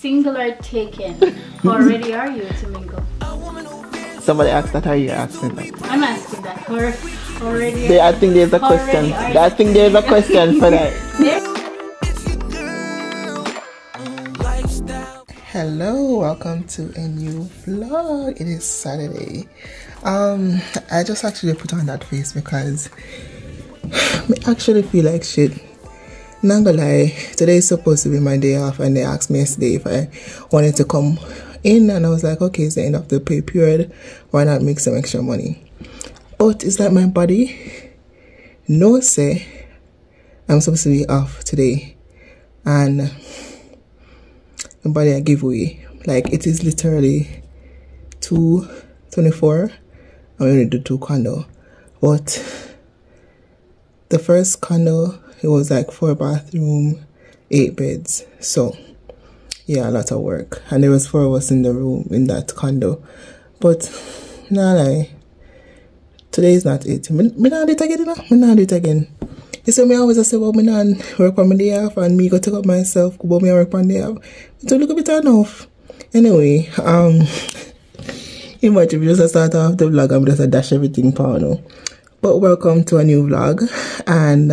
Single or taken? How ready are you to mingle? Somebody asked that, or are you asking that? I'm asking that. How ready are you? I think there's a question. I think there's a question for that. Hello, welcome to a new vlog. It is Saturday. I just actually put on that face because I actually feel like shit. Not gonna lie, today is supposed to be my day off, and they asked me yesterday if I wanted to come in, and I was like, okay, it's the end of the pay period, why not make some extra money? But it's like my body no say I'm supposed to be off today, and my body a giveaway. Like, it is literally 2:24. I'm gonna do 2 condo, but the first condo, it was like 4 bathroom, 8 beds. So yeah, a lot of work, and there was 4 of us in the room in that condo. But nah, lie, today is not it. Me not do it again, you know? Me not do it again. You see, me always say, well, me not work on my day off, and me go take up myself, but me work on day off. So look a bit enough. Anyway, imagine if you just start off the vlog and just dash everything now. But welcome to a new vlog, and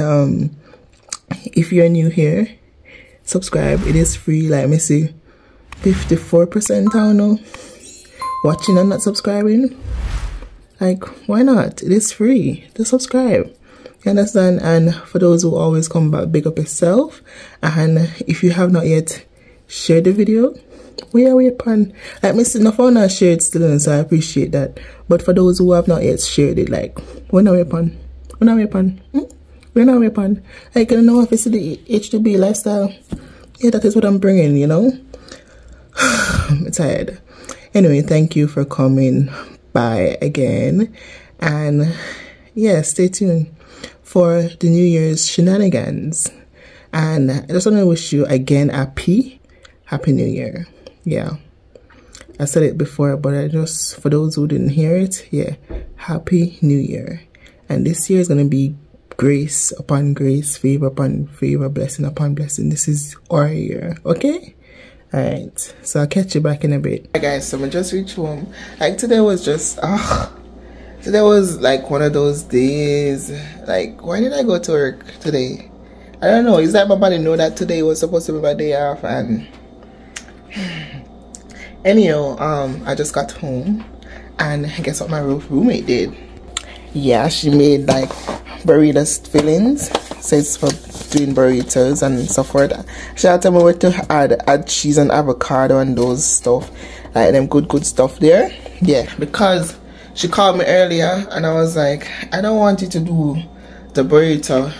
if you're new here, subscribe. It is free. Like me see 54% I don't know watching and not subscribing. Like, why not? It is free to subscribe, you understand? And for those who always come back, big up yourself. And if you have not yet shared the video, where are we upon? Like, me see no phone and shared still, so I appreciate that. But for those who have not yet shared it, like, when are we upon? When are we upon? When are we upon? Like, you know, if it's the H2B lifestyle, yeah, that is what I'm bringing, you know? I'm tired. Anyway, thank you for coming by again. And yeah, stay tuned for the New Year's shenanigans. And I just want to wish you again Happy New Year. Yeah, I said it before, but I just, for those who didn't hear it, yeah, Happy New Year. And this year is going to be grace upon grace, favor upon favor, blessing upon blessing. This is our year, okay? Alright, so I'll catch you back in a bit. Hi guys, so I just reached home. Like, today was just, today was like one of those days. Like, why did I go to work today? I don't know. It's like my body know that today was supposed to be my day off, and anyhow, I just got home, and guess what my roommate did? Yeah, she made like burritos fillings, so it's for doing burritos and so forth. She had told me where to add cheese and avocado and those stuff, like them good stuff there. Yeah, because she called me earlier, and I was like, I don't want you to do the burrito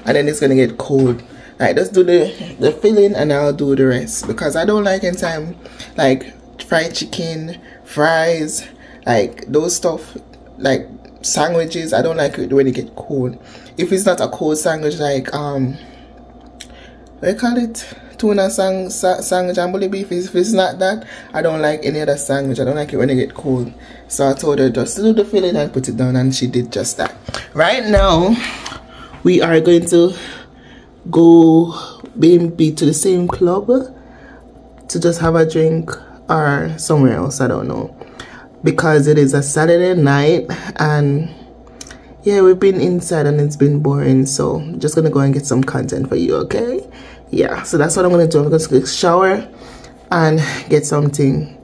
and then it's gonna get cold. Like, just do the filling and I'll do the rest, because I don't like in time like fried chicken, fries, like those stuff, like sandwiches. I don't like it when it get cold. If it's not a cold sandwich, like what do you call it, tuna sandwich and bully beef, if it's not that, I don't like any other sandwich. I don't like it when it get cold. So I told her just to do the filling and put it down, and she did just that. Right now we are going to go maybe to the same club to just have a drink, or somewhere else, I don't know, because it is a Saturday night, and yeah, we've been inside and it's been boring, so I'm just gonna go and get some content for you, okay? Yeah, so that's what I'm gonna do. I'm gonna go shower and get something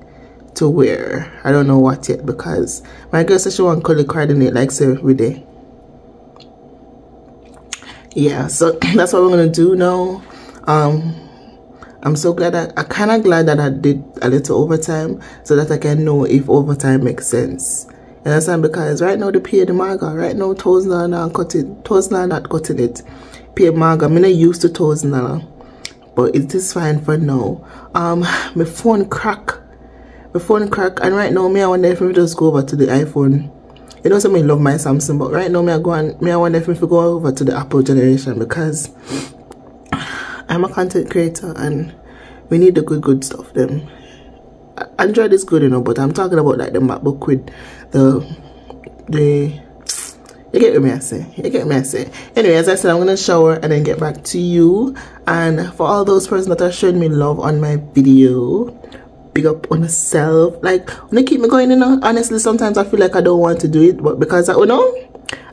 to wear. I don't know what yet, because my girl said she want color coordinate like so every day. Yeah, so that's what we're gonna do now. I'm so glad that I kind of glad that I did a little overtime, so that I can know if overtime makes sense. You understand? Because right now they pay the marga. Right now $1,000 not cutting it. Pay marga. I'm not used to $1,000, but it is fine for now. My phone crack, and right now I wonder if we just go over to the iPhone. You know, some I love my Samsung, but right now I wonder if we go over to the Apple generation, because I'm a content creator and we need the good stuff. Them Android is good, you know, but I'm talking about like the MacBook with the You get what I say? You get what I say? Anyway, as I said, I'm gonna shower and then get back to you. And for all those persons that are showing me love on my video, big up on yourself. Like, when they keep me going, you know, honestly, sometimes I feel like I don't want to do it, but because I, you know,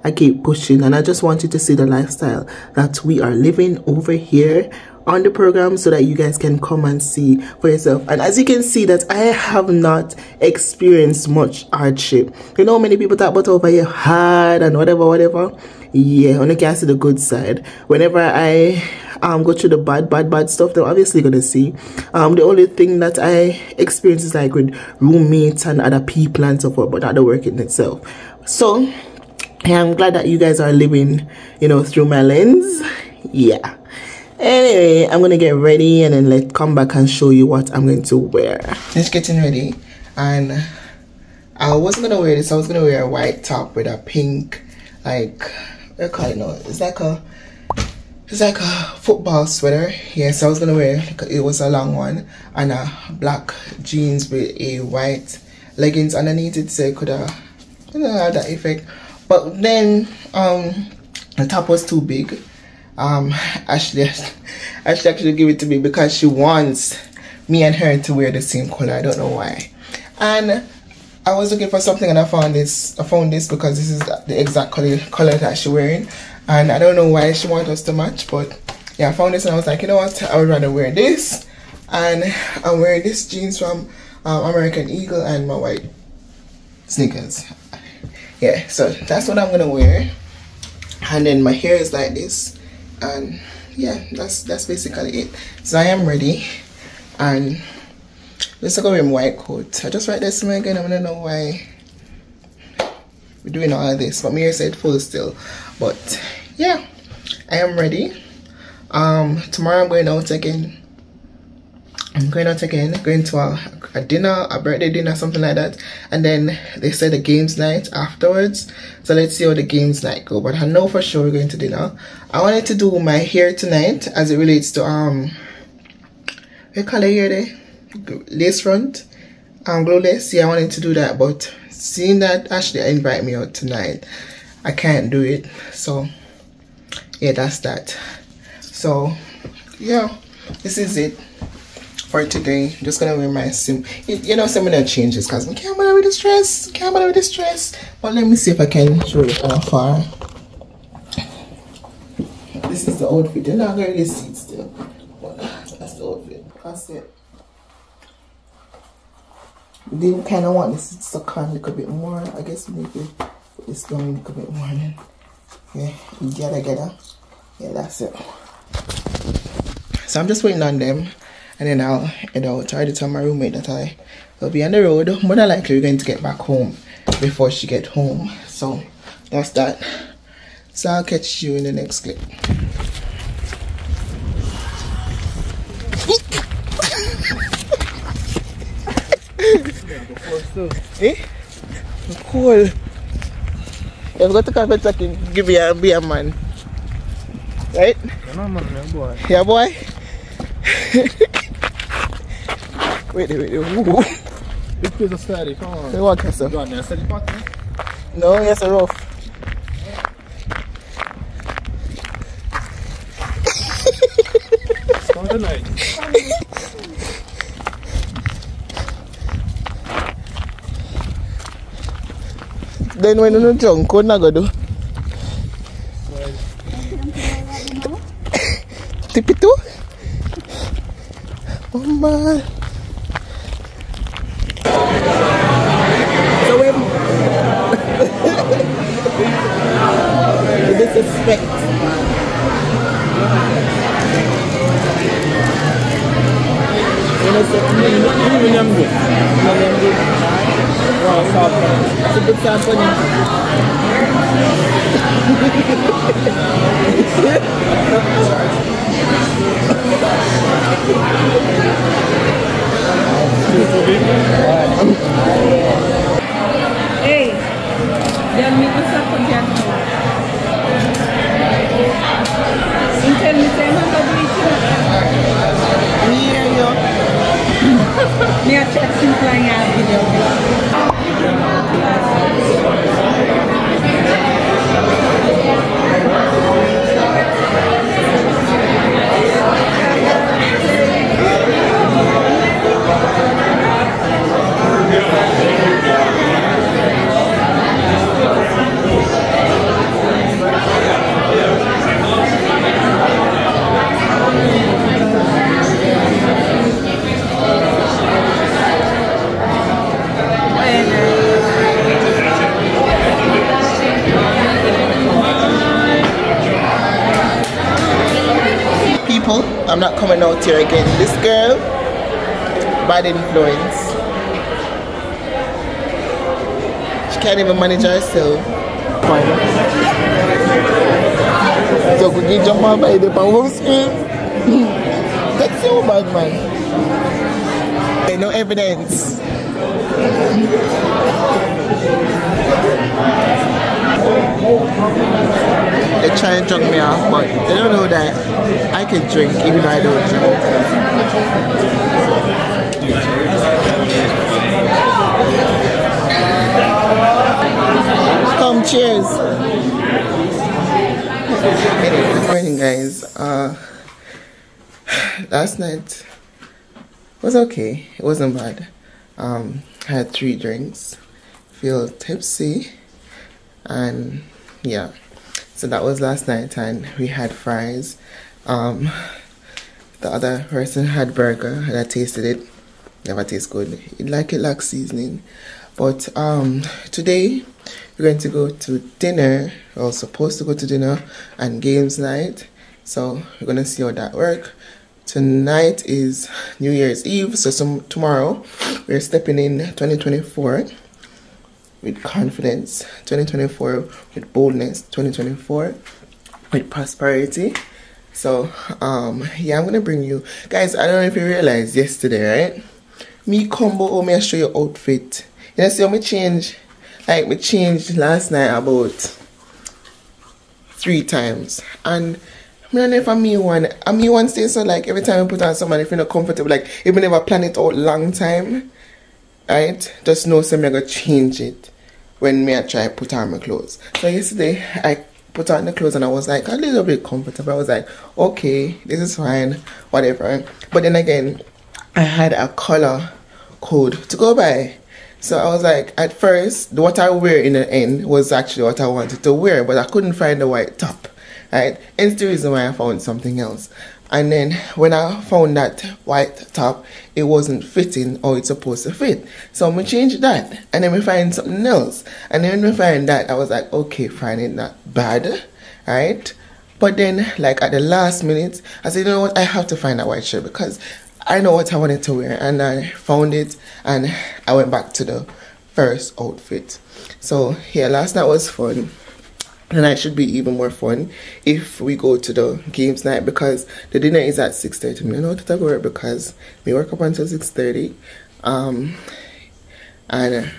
I keep pushing, and I just want you to see the lifestyle that we are living over here on the program, so that you guys can come and see for yourself. And as you can see, that I have not experienced much hardship. You know, many people talk about over here hard and whatever. Yeah, only can see the good side. Whenever I go through the bad stuff, they're obviously gonna see. The only thing that I experience is like with roommates and other people and so forth, but not the work in itself. So I'm glad that you guys are living, you know, through my lens. Yeah. Anyway, I'm gonna get ready and then let's come back and show you what I'm going to wear. Just getting ready, and I wasn't gonna wear this. I was gonna wear a white top with a pink, like, what do you call it now? It's like a football sweater. Yes, I was gonna wear, it was a long one, and a black jeans with a white leggings underneath it, so it could have, you know, have that effect. But then the top was too big. Ashley actually gave it to me because she wants me and her to wear the same color. I don't know why. And I was looking for something, and I found this because this is the exact color that she's wearing, and I don't know why she wants us to match, but yeah, I found this and I was like, you know what, I would rather wear this. And I'm wearing this jeans from American Eagle and my white sneakers. Yeah, so that's what I'm gonna wear. And then my hair is like this. And yeah, that's basically it. So I am ready, and let's go with my white coat. I just write this to me again. I don't know why we're doing all of this, but my hair said full still. But yeah, I am ready. Tomorrow I'm going out again. Going to a dinner, a birthday dinner, something like that. And then they said the games night afterwards. So let's see how the games night go. But I know for sure we're going to dinner. I wanted to do my hair tonight as it relates to what color hair there? Lace front, glow lace. Yeah, I wanted to do that, but seeing that Ashley invite me out tonight, I can't do it. So yeah, that's that. So yeah, this is it for today. Just gonna wear my you know, similar changes because I can't bother with the stress, but let me see if I can show you from afar. This is the outfit. You're not gonna really see it still, but that's the outfit. That's it. We didn't kind of want this to suck on a little bit more. I guess we need to put this down a little bit more then. Yeah, together. Yeah, that's it. So I'm just waiting on them, and then I'll head out. I already told my roommate that I will be on the road. More than likely we're going to get back home before she get home. So that's that. So I'll catch you in the next clip. Eh? Cool. You've got to come and give you be a man. Right? Yeah, man, yeah, boy. Yeah, boy? wait. Ooh. It is a steady, come on. You want to go on there, steady pot, eh? No, yes, a rough. It's coming tonight. Then when you're drunk, what are you going to do? Tip it too? Oh man. So we disrespect. Hey, dia minta satu jatuh. Intel misalnya tadi itu. Iya yo. Dia chat simpelnya video. I'm not coming out here again. This girl, bad influence. She can't even manage herself. So could you jump on by the power screen? That's so bad, man. No evidence. They try and drug me off, but they don't know that I can drink even though I don't drink. Come, cheers. Good morning, guys. Last night was okay. It wasn't bad. I had 3 drinks, feel tipsy, and yeah. So that was last night, and we had fries. The other person had burger, and I tasted it. Never tastes good. It lacks seasoning. But today we're going to go to dinner. We're supposed to go to dinner and games night. So we're gonna see how that works. Tonight is New Year's Eve, so tomorrow we're stepping in 2024 with confidence, 2024 with boldness, 2024 with prosperity. So yeah, I'm gonna bring you guys. I don't know if you realized yesterday, right? Me combo, me I show you outfit. You know, see how me change? Like me changed last night about 3 times, and I don't know if I'm me one stay, so like every time I put on something, if you're not comfortable, like if I never plan it out long time, right? Just know so I'm gonna change it when me I try put on my clothes. So yesterday I put on the clothes and I was like a little bit comfortable. I was like, okay, this is fine, whatever. But then again, I had a color code to go by. So I was like, at first, what I wear in the end was actually what I wanted to wear, but I couldn't find the white top, right? It's the reason why I found something else. And then when I found that white top, it wasn't fitting how it's supposed to fit. So I changed that, and then we find something else. And then when we find that, I was like, okay, fine, it's not bad, right? But then, like at the last minute, I said, you know what, I have to find that white shirt because I know what I wanted to wear, and I found it, and I went back to the first outfit. So yeah, last night was fun. Tonight should be even more fun if we go to the games night, because the dinner is at 6:30. I know what to work because we work up until 6:30. And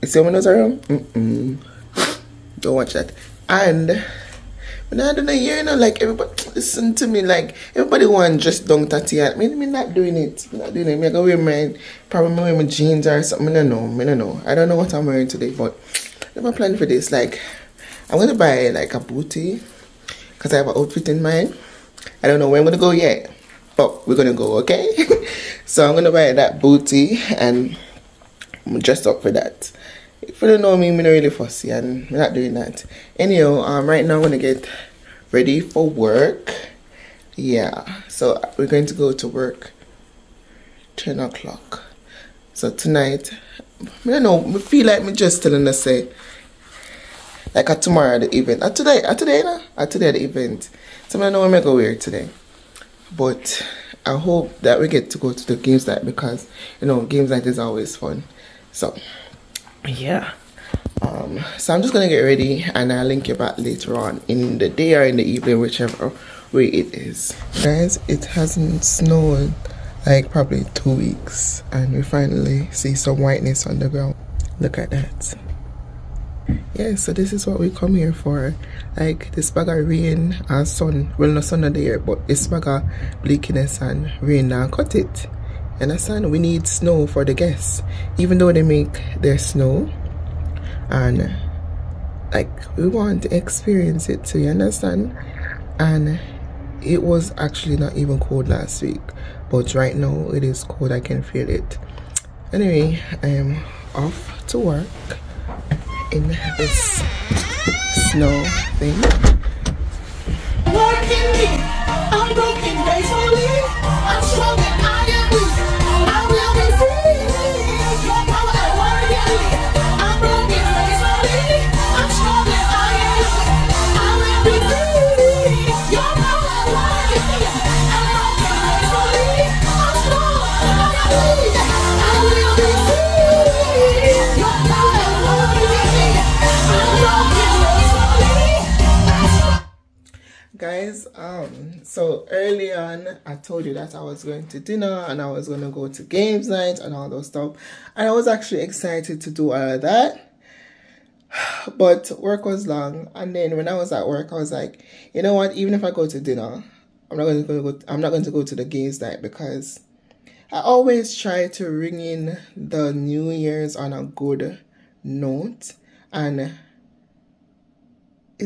see when those are around? Don't watch that. And when I don't know, you know, like everybody listen to me, like everybody want just don't tatty at me. Me not doing it. I'm not doing it. Me I go wear my probably wear my jeans or something. I don't know. I don't know what I'm wearing today, but I have a plan for this. Like I'm gonna buy like a booty because I have an outfit in mind. I don't know where I'm gonna go yet, but we're gonna go, okay? So I'm gonna buy that booty and I'm dressed up for that. If you don't know me, I'm not really fussy and we're not doing that. Anyhow, right now I'm gonna get ready for work. Yeah, so we're going to go to work 10 o'clock. So tonight, I don't know, I feel like me just telling us say like at tomorrow the event. At today the event. So I don't know what I'm gonna wear today. But I hope that we get to go to the games night because you know games night is always fun. So yeah. So I'm just gonna get ready and I'll link you back later on in the day or in the evening, whichever way it is. Guys, it hasn't snowed like probably 2 weeks and we finally see some whiteness on the ground. Look at that. Yeah, so this is what we come here for. Like this bag of rain and sun, well no sun not there, but this bag of bleakiness and rain and cut it. You understand? We need snow for the guests. Even though they make their snow, and like we want to experience it too, you understand? And it was actually not even cold last week, but right now it is cold. I can feel it. Anyway, I am off to work in this snow thing. Working me, I'm broken gracefully. I'm strong and I am weak. I will be free. Your power at work in me. I'm broken gracefully. I'm strong and I am weak. I will be free. Your power at work in me. I'm So early on, I told you that I was going to dinner and I was going to go to games night and all those stuff. And I was actually excited to do all of that. But work was long. And then when I was at work, I was like, you know what? Even if I go to dinner, I'm not going to go to the games night, because I always try to ring in the New Year's on a good note. And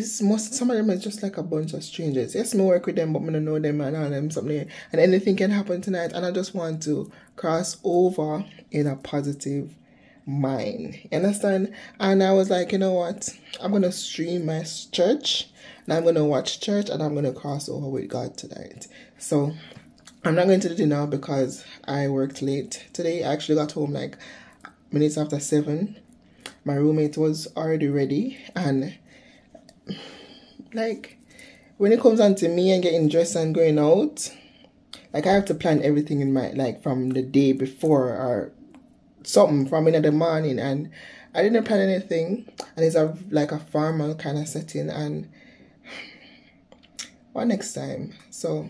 some of them is just like a bunch of strangers. Yes, I work with them, but I don't know them and all them something. And anything can happen tonight. And I just want to cross over in a positive mind. You understand? And I was like, you know what? I'm going to stream my church. And I'm going to watch church. And I'm going to cross over with God tonight. So I'm not going to the dinner because I worked late today. I actually got home like minutes after 7. My roommate was already ready. And like, when it comes on to me and getting dressed and going out, like, I have to plan everything in my, like, from the day before or something from in the morning, and I didn't plan anything, and it's like a formal kind of setting. And what next time? So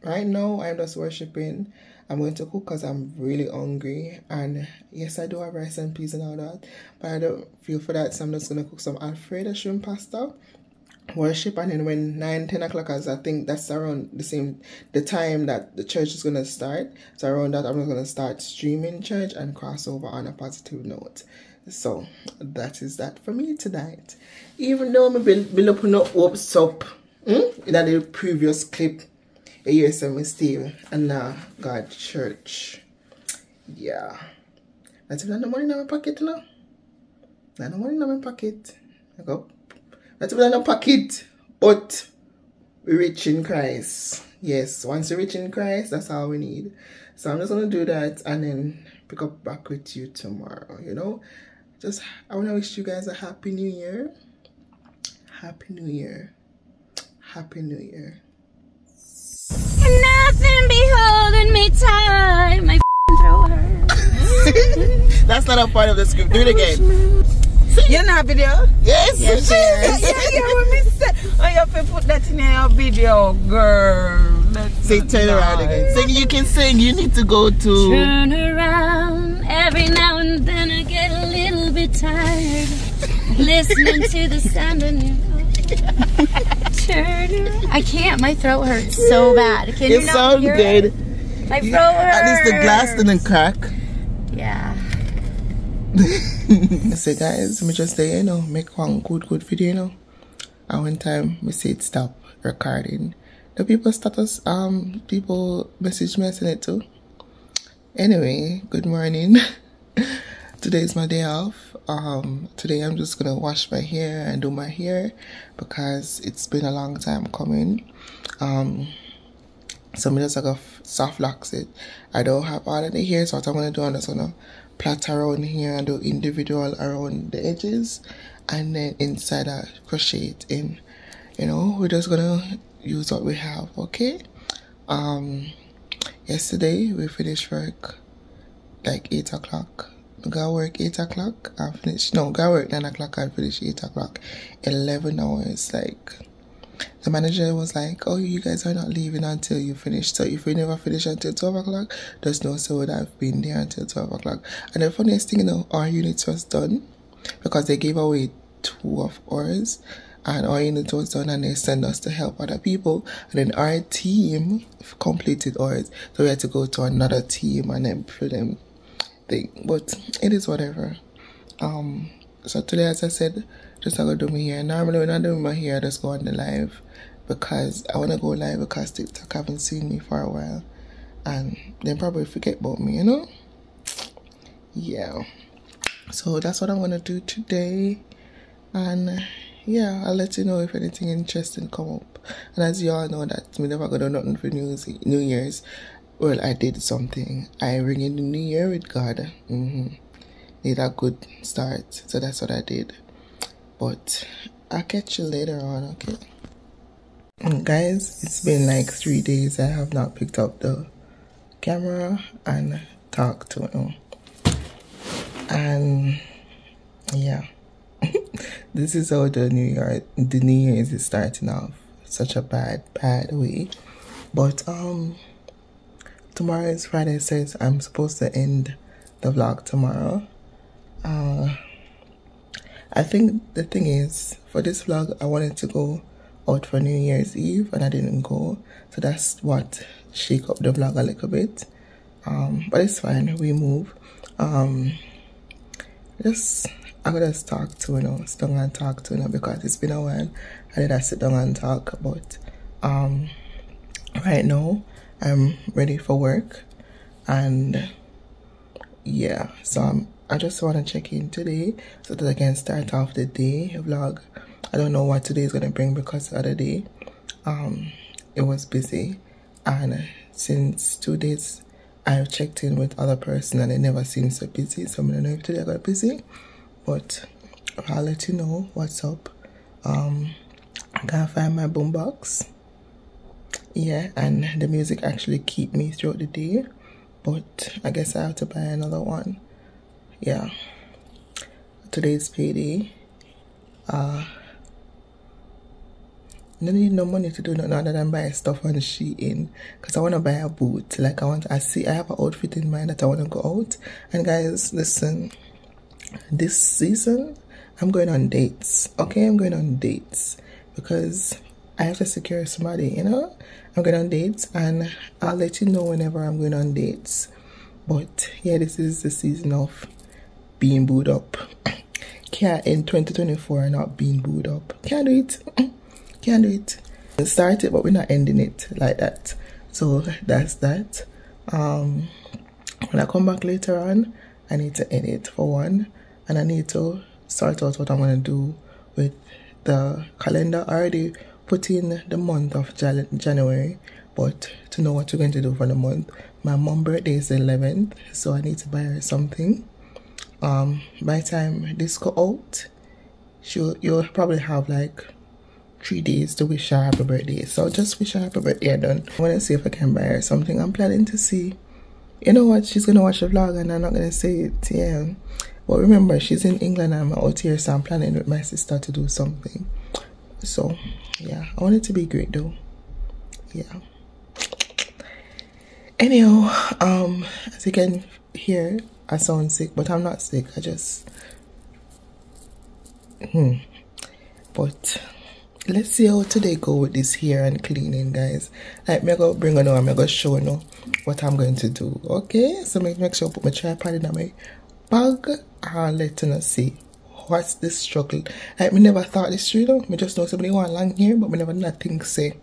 right now I'm just worshiping. I'm going to cook because I'm really hungry, and yes, I do have rice and peas and all that, but I don't feel for that, so I'm just going to cook some Alfredo shrimp pasta, worship, and then when 9-10 o'clock, as I think that's around the time that the church is going to start, so around that I'm going to start streaming church and cross over on a positive note. So that is that for me tonight. Even though I've been opening up what's up in the previous clip, you hear some still and now God church. Yeah, that's not the money in my pocket, you know. Not the money in my pocket. I go. That's in a pocket, but we're rich in Christ. Yes, once you're rich in Christ, that's all we need. So I'm just going to do that and then pick up back with you tomorrow, you know. I want to wish you guys a Happy New Year. Happy New Year. Happy New Year. Nothing be holding me tight. My throat hurts. That's not a part of the script. Do it again. You know a video? Yes. Yes, yeah, what me say. Oh, you have to put that in your video, girl. Say turn around again. Sing, you can sing. You need to go to... Turn around. Every now and then I get a little bit tired listening to the sound of your voice. Turn around. I can't. My throat hurts so bad. Can you not sound hear good. it? My throat hurts. At least the glass didn't crack. Yeah. So guys, me just say, you know, make one good video, you know. And one time we say it stop recording, the people status people message me, I send it too. Anyway, good morning. Today is my day off. Today I'm just gonna wash my hair and do my hair because it's been a long time coming. So I'm just gonna soft locks it. I don't have all of the hair, so what I'm gonna do, I'm just gonna plait around here and do individual around the edges, and then inside I crochet it in. You know, we're just gonna use what we have, okay? Yesterday we finished work like 8 o'clock. Got work 8 o'clock and finish. No, got work 9 o'clock and finish 8 o'clock. 11 hours. Like, the manager was like, oh, you guys are not leaving until you finish. So if we never finish until 12 o'clock, there's no so that I've been there until 12 o'clock. And the funniest thing, you know, our unit was done because they gave away 2 of ours. And our unit was done and they sent us to help other people. And then our team completed ours. So we had to go to another team and then for them thing. But it is whatever. So today, as I said, just not gonna do my hair. Normally when I do my hair, I just go on the live because I wanna go live because TikTok haven't seen me for a while. And they probably forget about me, you know? Yeah. So that's what I'm gonna do today. And yeah, I'll let you know if anything interesting come up. And as you all know that we never gonna do nothing for New Year's. Well, I did something. I ring in the New Year with God. Need a good start. So that's what I did. But I'll catch you later on, okay? And guys, it's been like 3 days I have not picked up the camera and talked to him. And yeah. This is how the New Year is starting off. such a bad way. But tomorrow is Friday, so I'm supposed to end the vlog tomorrow. I think the thing is, for this vlog I wanted to go out for New Year's Eve and I didn't go, so that's what shake up the vlog a little bit. But it's fine, we move. I gotta talk to sit down and talk to because it's been a while I did sit down and talk. But right now I'm ready for work, and yeah, so I just want to check in today so that I can start off the day vlog. I don't know what today is gonna bring because the other day it was busy, and since 2 days I've checked in with other person and it never seems so busy, so I don't know if today I got busy, but I'll let you know what's up. I can't find my boombox, yeah, and the music actually keep me throughout the day, but I guess I have to buy another one. Yeah, today's payday. I don't need no money to do nothing other than buy stuff on Shein, because I want to buy a boot. Like I have an outfit in mind that I want to go out. And guys, listen, this season I'm going on dates. Okay, I'm going on dates because I have to secure somebody, you know. I'm going on dates, and I'll let you know whenever I'm going on dates. But yeah, this is the season of being booed up. Can't end 2024 not being booed up. Can't do it. Can't do it. We started, but we're not ending it like that. So that's that. When I come back later on, I need to edit for one, and I need to sort out what I'm gonna do with the calendar. I already put in the month of January, but to know what we're going to do for the month, my mom's birthday is the 11th, so I need to buy her something. By the time this go out, you'll probably have like 3 days to wish her happy birthday. So just wish her happy birthday done. I want to see if I can buy her something. I'm planning to see, you know what, she's gonna watch the vlog and I'm not gonna say it, yeah. But remember, she's in England and I'm out here, so I'm planning with my sister to do something. So yeah, I want it to be great though. Yeah. Anyhow, as you can hear, I sound sick, but I'm not sick. I just but let's see how today go with this hair and cleaning, guys. Like, me go bring on now, I'm gonna show you what I'm going to do. Okay, so make sure I put my tripod in my bag and let you see what's this struggle. Like, me never thought this through though. Me just know somebody want long hair, but me never nothing say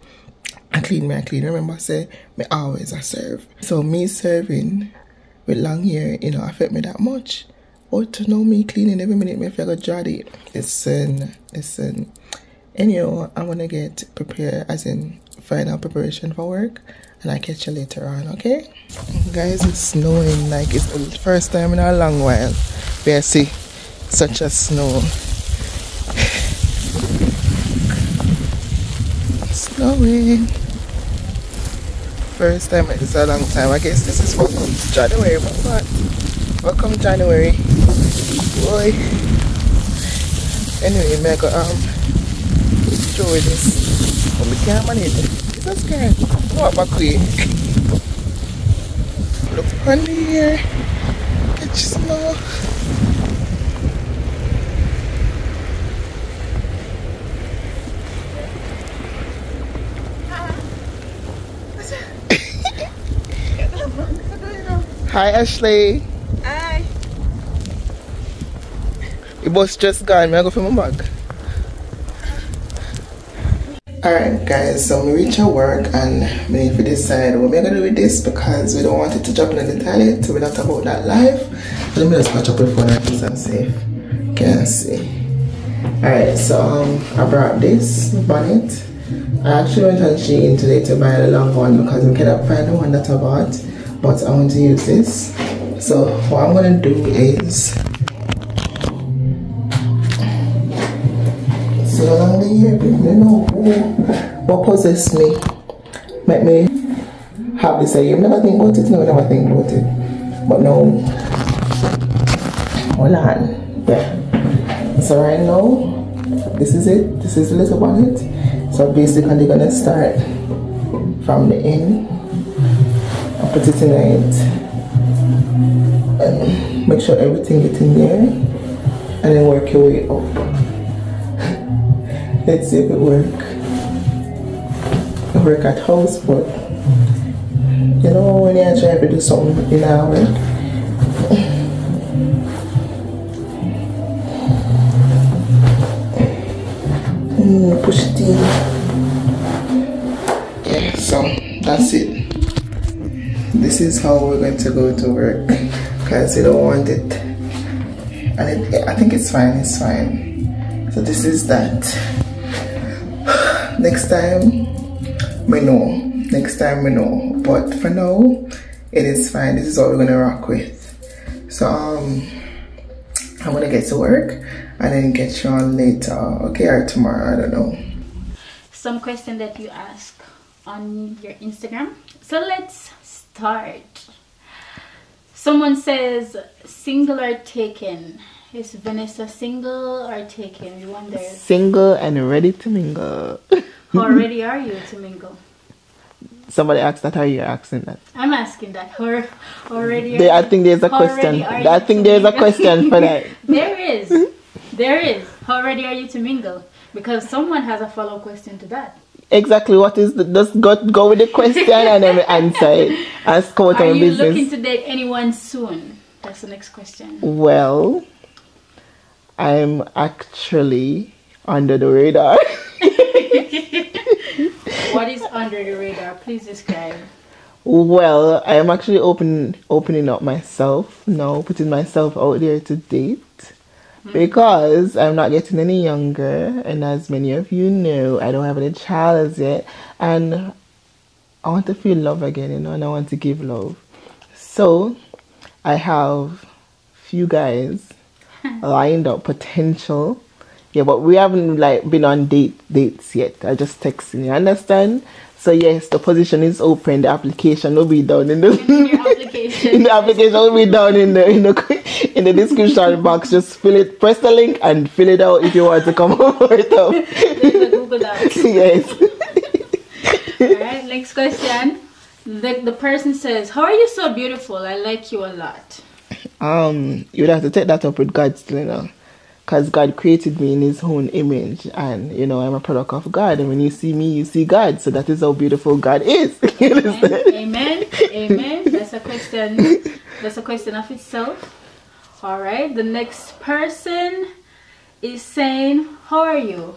I clean. Remember, I say me always I serve. So me serving with long hair, you know, affect me that much. But to know me cleaning every minute, me if I go jolly. Listen. Anyhow, I'm gonna get prepared, as in final preparation for work, and I'll catch you later on, okay? Guys, it's snowing, like it's the first time in a long while where I see such a snow. Snowing. First time it's a long time. I guess this is welcome to January, but what? Welcome January. Boy. Anyway, I go show you this. But we can't manage it. It's so scared. Walk back way. Look on here. Catch snow. Hi Ashley. Hi. The bus just gone. May I go for my bag? Alright guys, so we reach our work and we need to decide what we're going to do with this because we don't want it to jump in the toilet, so we're not about that life. Let me just patch up with phone and keep them safe. Can't see. Alright, so I brought this bonnet. I actually went on Shein today to buy the long one because we cannot find the one that I bought, but I want to use this. So what I'm going to do is, so along the year, you know what possessed me, make me have this. You never think about it, never think about it. But no, hold on, yeah. So right now, this is it. This is the little bonnet. So So basically they're gonna start from the end and put it in it and make sure everything gets in there and then work your way up. Let's see if it works. It work at house, but you know when you try to do something in our work. Push it in. Yeah, so that's it. This is how we're going to go to work because you don't want it. And I think it's fine, it's fine. So this is that. Next time we know. Next time we know. But for now, it is fine. This is what we're gonna rock with. So I'm gonna get to work and then get you on later, okay, or tomorrow, I don't know. Some question that you ask on your Instagram. So let's start. Someone says single or taken. Is Vanessa single or taken? You wonder. Single and ready to mingle. How ready are you to mingle? Somebody asked that, or you're asking that? I'm asking that. How ready are I think there's a question. I think there's a question for that. There is. There is. How ready are you to mingle? Because someone has a follow-up question to that. Exactly. What is the, just go with the question and then answer it. Ask what Are you business. looking to date anyone soon? That's the next question. Well, I'm actually under the radar. What is under the radar? Please describe. Well, I am actually opening up myself now, putting myself out there to date. Because I'm not getting any younger, and as many of you know, I don't have any child as yet, and I want to feel love again, you know, and I want to give love. So I have few guys lined up, potential, yeah, but we haven't like been on dates yet. I just texting, you understand? So yes, the position is open. The application will be down in the application. The application will be down in the description box. Just fill it, press the link and fill it out if you want to come over it up. There's a Google Docs. Yes. Alright, next question. The person says, how are you so beautiful? I like you a lot. You'd have to take that up with God still, you know. Because God created me in his own image, and you know I'm a product of God, and when you see me you see God, so that is how beautiful God is. Amen. Amen. That's a question of itself. All right, the next person is saying, how are you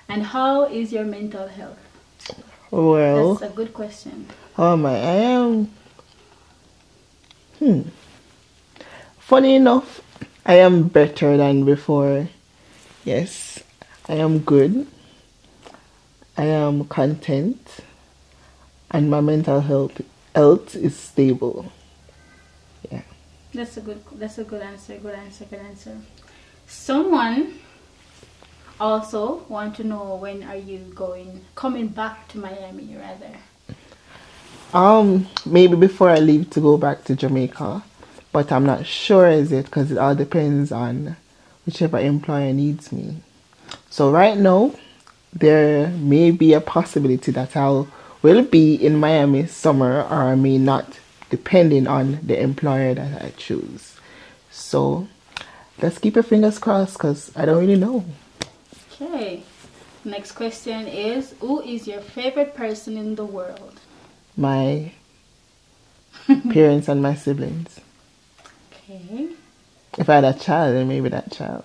and how is your mental health? Well, that's a good question. How am I am funny enough, I am better than before. Yes, I am good. I am content. And my mental health is stable. Yeah. That's a good answer. Someone also want to know, when are you coming back to Miami rather? Maybe before I leave to go back to Jamaica. But I'm not sure is it, because it all depends on whichever employer needs me. So right now, there may be a possibility that I will be in Miami summer, or I may not, depending on the employer that I choose. So let's keep your fingers crossed, because I don't really know. Okay. Next question is, who is your favorite person in the world? My parents and my siblings. Okay. If I had a child, then maybe that child.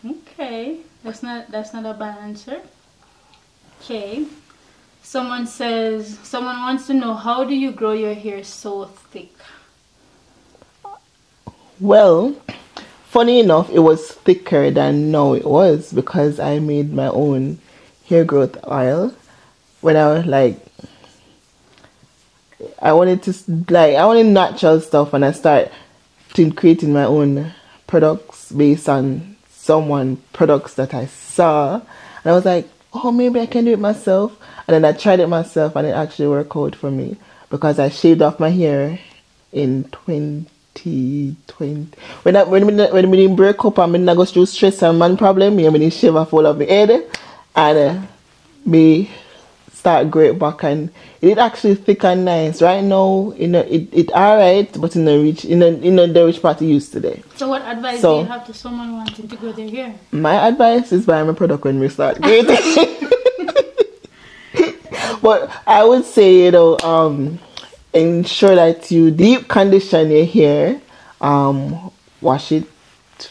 Okay. That's not a bad answer. Okay. Someone wants to know, how do you grow your hair so thick? Well, funny enough, it was thicker than now it was, because I made my own hair growth oil when I was like, I wanted natural stuff, and I started creating my own products based on someone products that I saw, and I was like, oh, maybe I can do it myself. And then I tried it myself, and it actually worked out for me, because I shaved off my hair in 2020. When we didn't break up and I go through stress and man problem, I shave off all of my head, and may start great back, and it actually thick and nice. Right now, it alright, but in the rich part it used today. So what advice do you have to someone wanting to grow their hair? My advice is buy my product when we start grading. But I would say, ensure that you deep condition your hair. Wash it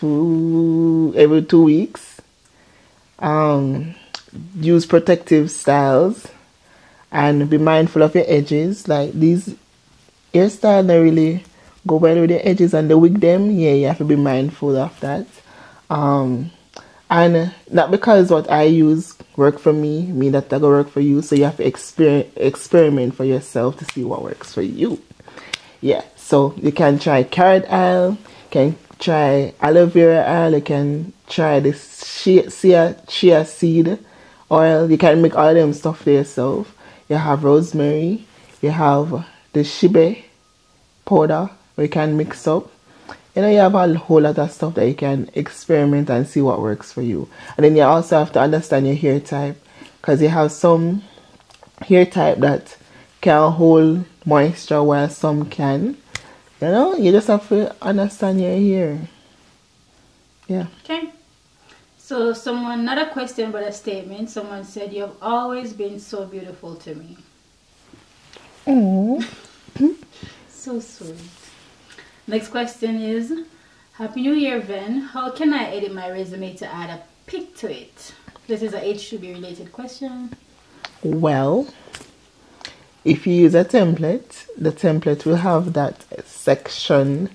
every 2 weeks. Use protective styles and be mindful of your edges. Like these hairstyles, they really go well with the edges, and the wig them, you have to be mindful of that. And not because what I use work for me mean that that will work for you. So you have to experiment for yourself to see what works for you. Yeah, so you can try carrot oil, can try aloe vera oil, you can try this chia seed oil. You can make all them stuff for yourself. You have rosemary, you have the shibe powder where you can mix up. You have a whole lot of stuff that you can experiment and see what works for you. And then you also have to understand your hair type, because you have some hair type that can hold moisture while some can. You just have to understand your hair. Yeah. Okay. So someone, not a question but a statement, someone said, "You have always been so beautiful to me." Oh. So sweet. Next question is, Happy New Year, Ven. How can I edit my resume to add a pic to it? This is a H2B related question. Well, if you use a template, the template will have that section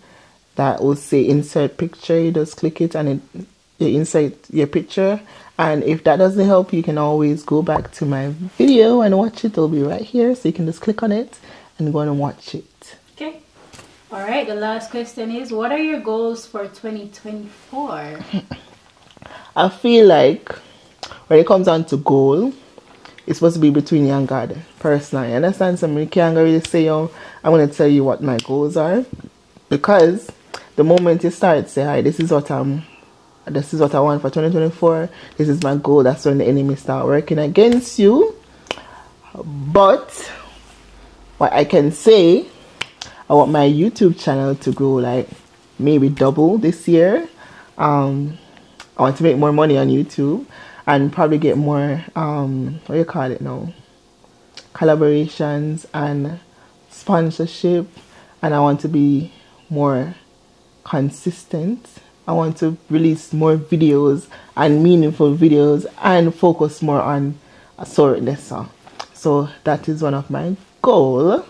that will say insert picture. You just click it and you insert your picture. And if that doesn't help, you can always go back to my video and watch it. It'll be right here, so you can just click on it and go and watch it. Okay. All right, the last question is, what are your goals for 2024? I feel like when it comes down to goal, it's supposed to be between you and God, personally. I understand somebody can't really say, I'm going to tell you what my goals are. Because the moment you start, say, hi, this is what I want for 2024. This is my goal. That's when the enemy start working against you. But what I can say, I want my YouTube channel to grow like maybe double this year. I want to make more money on YouTube and probably get more, what do you call it now? Collaborations and sponsorship. And I want to be more consistent. I want to release more videos and meaningful videos and focus more on V-La-Nessa. So that is one of my goals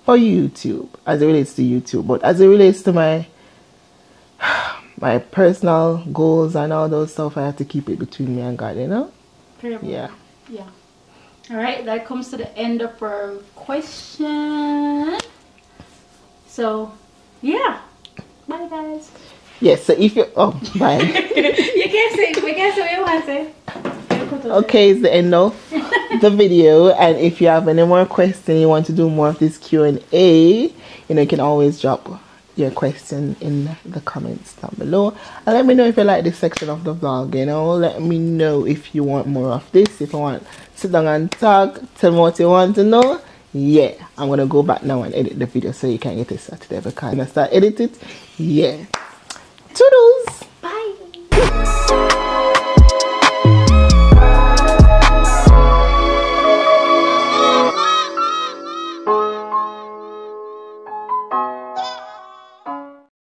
for YouTube, as it relates to YouTube. But as it relates to my personal goals and all those stuff, I have to keep it between me and God, Yeah. Yeah. All right, that comes to the end of our question. So, yeah. Bye, guys. Yes, so if you... Oh, bye. We can't say what you want to say. Okay, it's the end of the video. And if you have any more questions, you want to do more of this Q&A, you can always drop your question in the comments down below. And let me know if you like this section of the vlog, Let me know if you want more of this. If you want, sit down and talk, tell me what you want to know. Yeah, I'm going to go back now and edit the video so you can get it Saturday because I start edit it. Yeah. Toodles!